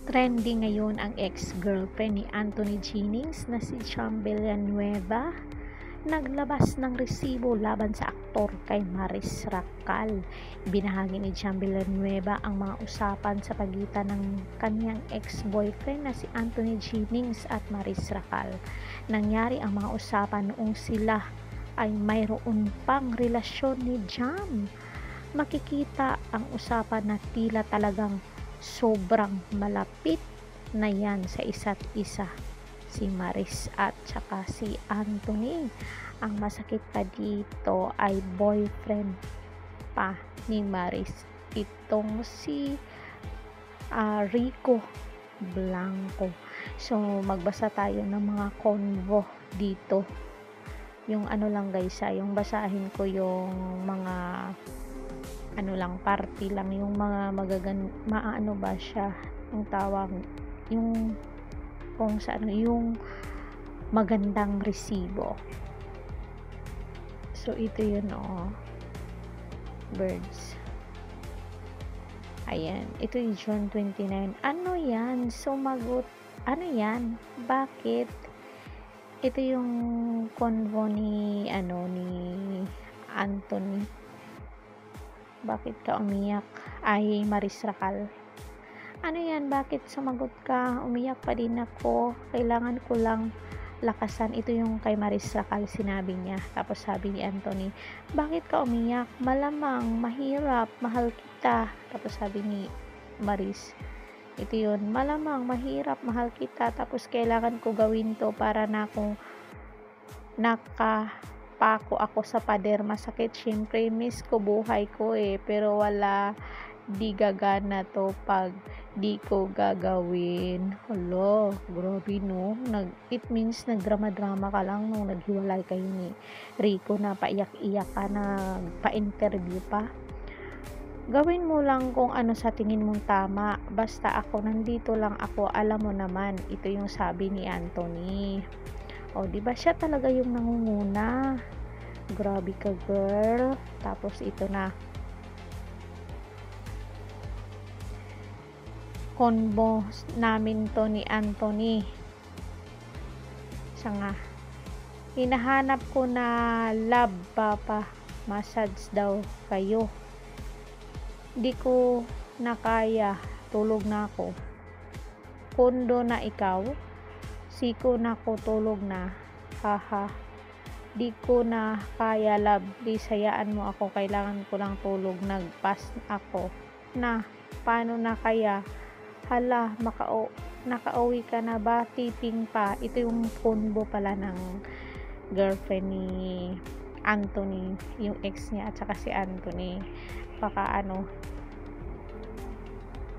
Trending ngayon ang ex-girlfriend ni Anthony Jennings na si Cham Villanueva. Naglabas ng resibo laban sa aktor kay Maris Racal. Binahagi ni Cham Villanueva ang mga usapan sa pagitan ng kanyang ex-boyfriend na si Anthony Jennings at Maris Racal. Nangyari ang mga usapan noong sila ay mayroon pang relasyon ni Cham. Makikita ang usapan na tila talagang sobrang malapit na yan sa isa't isa, si Maris at saka si Anthony. Ang masakit pa dito ay boyfriend pa ni Maris, itong si Rico Blanco. So magbasa tayo ng mga convo dito, yung ano lang guys, yung basahin ko yung mga ano lang, party lang, yung mga maano ba siya yung tawag, yung kung sa ano, yung magandang resibo. So ito yun, birds, ayan, ito yung June 29. Ano yan? Sumagot, ano yan? Bakit? Ito yung convo ni Anthony. Bakit ka umiyak? Ay, Maris Racal. Ano yan? Bakit sumagot ka? Umiyak pa din ako. Kailangan ko lang lakasan. Ito yung kay Maris Racal, sinabi niya. Tapos sabi ni Anthony, bakit ka umiyak? Malamang, mahirap, mahal kita. Tapos sabi ni Maris, ito yun, malamang, mahirap, mahal kita. Tapos kailangan ko gawin to para na akong pako ako sa pader, masakit, syempre miss ko buhay ko pero wala, di gagana to pag di ko gagawin. Hello, grabe no, it means nagdrama-drama ka lang nung naghiwalay kayo ni Rico, na paiyak-iyak ka, na pa-interview pa. Gawin mo lang kung ano sa tingin mong tama, basta ako, nandito lang ako, alam mo naman. Ito yung sabi ni Anthony. Di ba siya talaga yung nangunguna? Grabe ka, girl. Tapos ito na, convo namin to ni Anthony. Siya nga, hinahanap ko na love, papa, massage daw kayo, di ko na kaya, tulog na ako. Kondo na ikaw, siko na ko, tulog na, haha. Di ko na kaya, love, please hayaan mo ako, kailangan ko lang tulog, nagpas ako na, paano na kaya, hala, nakauwi ka na ba, tiping pa. Ito yung combo pala ng girlfriend ni Anthony, yung ex niya at saka si Anthony. Baka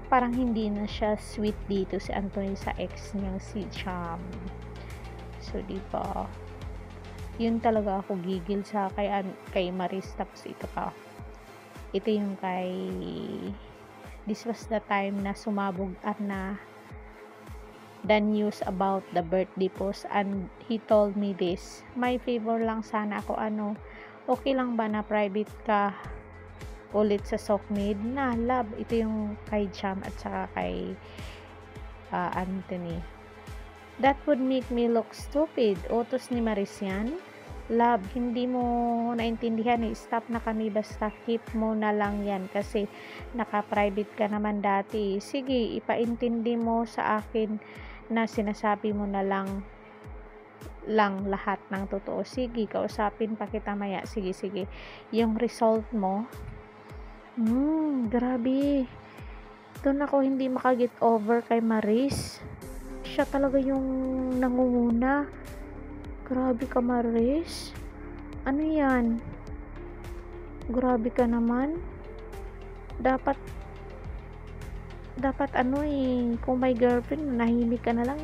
parang hindi na siya sweet dito si Anthony sa ex niya si Cham. So diba, yun talaga ako gigil sa kay Maris. Tapos ito pa, ito yung kay, this was the time na sumabog na the news about the birthday post, and he told me this, my favor lang sana ako, okay lang ba na private ka ulit sa Sokmed na, love. Ito yung kay Cham at saka kay Anthony. That would make me look stupid. Utos ni Maris yan. Love, hindi mo naintindihan, stop na kami, basta keep mo na lang yan kasi naka-private ka naman dati. Sige, ipaintindi mo sa akin na sinasabi mo na lang lahat ng totoo. Sige, kausapin pa kita maya. Sige, yung result mo, grabe, doon ako hindi makaget over kay Maris. Siya talaga yung nangunguna. Grabe ka, Maris. Ano yan? Grabe ka naman. Dapat kung may girlfriend, nahimik ka na lang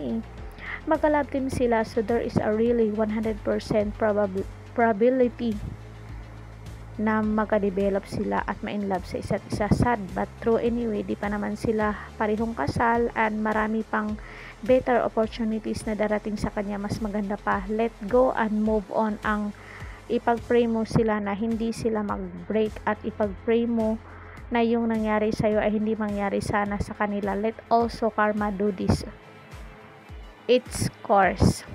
Magka-love team sila, so there is a really 100% probability na makadevelop sila at ma-inlove sa isa't isa. Sad but true anyway, di pa naman sila parehong kasal and marami pang better opportunities na darating sa kanya, mas maganda pa. Let go and move on ang ipag-pray mo sila na hindi sila mag-break, at ipag-pray mo na yung nangyari sa'yo ay hindi mangyari sana sa kanila. Let also karma do this its course.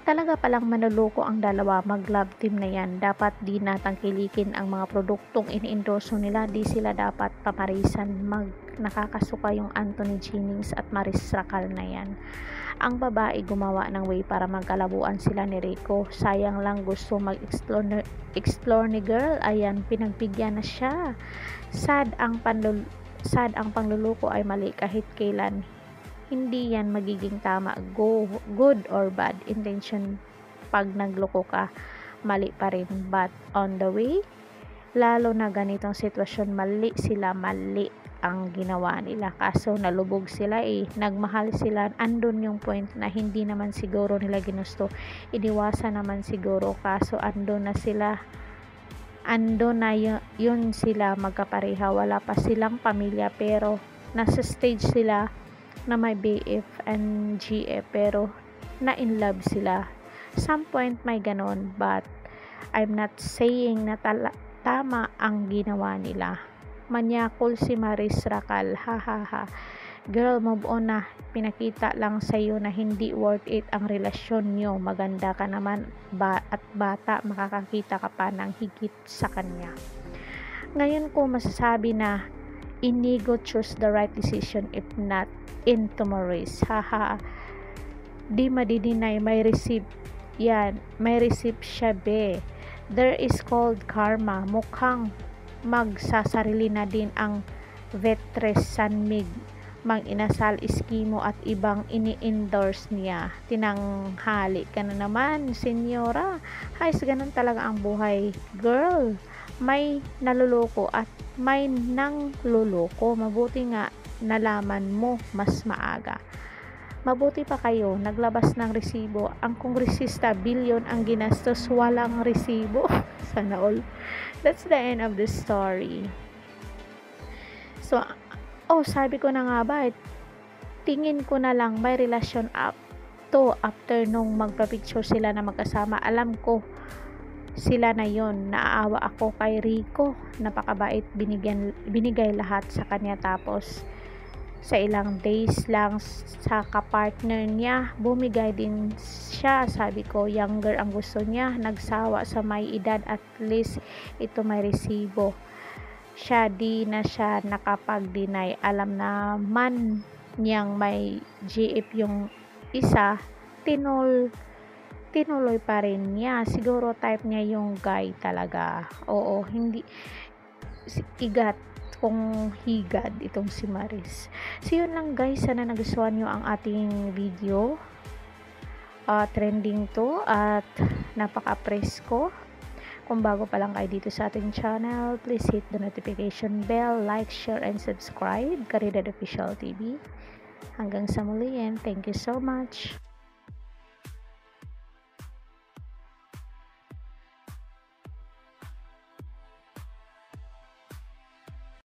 Talaga palang manloloko ang dalawa, mag-love team na yan. Dapat di natangkilikin ang mga produktong ini-endorso nila. Di sila dapat pamarisan. Nakakasuka yung Anthony Jennings at Maris Racal na yan. Ang babae gumawa ng way para magkalabuan sila ni Rico. Sayang lang, gusto mag-explore ni girl. Ayan, pinagbigyan na siya. Sad ang panluloko ay mali kahit kailan. Hindi yan magiging tama, good or bad intention. Pag nagloko ka, mali pa rin. But on the way, lalo na ganitong sitwasyon, mali ang ginawa nila. Kaso nalubog sila nagmahal sila. Andun yung point na hindi naman siguro nila ginusto. Iniwasan naman siguro. Kaso andun na yun sila magkapareha. Wala pa silang pamilya pero nasa stage sila na may BF and GF pero na in love sila. Some point may ganon, but I'm not saying na tama ang ginawa nila. Manyakol si Maris Racal, hahaha. Girl, move on na. Pinakita lang sa'yo na hindi worth it ang relasyon nyo. Maganda ka naman at bata, makakakita ka pa ng higit sa kanya. Ngayon ko masasabi na Inigo choose the right decision if not in tomorrow's. Haha. Di madidinay, may receive yan. May receive siya be. There is called karma. Mukhang magsasarili na din ang Vetres Sanmig. Mang-inasal Eskimo at ibang ini-endorse niya. Tinanghali ka na naman, senyora. Hays, ganun talaga ang buhay. Girl, may naluloko at may nang luloko. Mabuti nga nalaman mo mas maaga. Mabuti pa kayo naglabas ng resibo. Ang kongresista bilyon ang ginastos, walang resibo. Sana all. That's the end of the story. So, sabi ko na nga ba, tingin ko na lang may relasyon after nung magpa-picture sila na magkasama. Alam ko sila na yon. Naaawa ako kay Rico, napakabait, binigay lahat sa kanya, tapos sa ilang days lang sa kapartner niya bumigay din siya. Sabi ko, younger ang gusto niya, nagsawa sa may edad, at least ito may resibo siya. Di na siya nakapag-deny. Alam naman niyang may GF yung isa, tinuloy pa rin niya. Siguro type niya yung guy talaga. Oo, hindi igat kung higad itong si Maris. So yun lang guys, sana nagustuhan nyo ang ating video. Trending to at napaka-presko. Kung bago pa lang kayo dito sa ating channel, please hit the notification bell, like, share, and subscribe. Caridad Official TV. Hanggang sa muli, and thank you so much.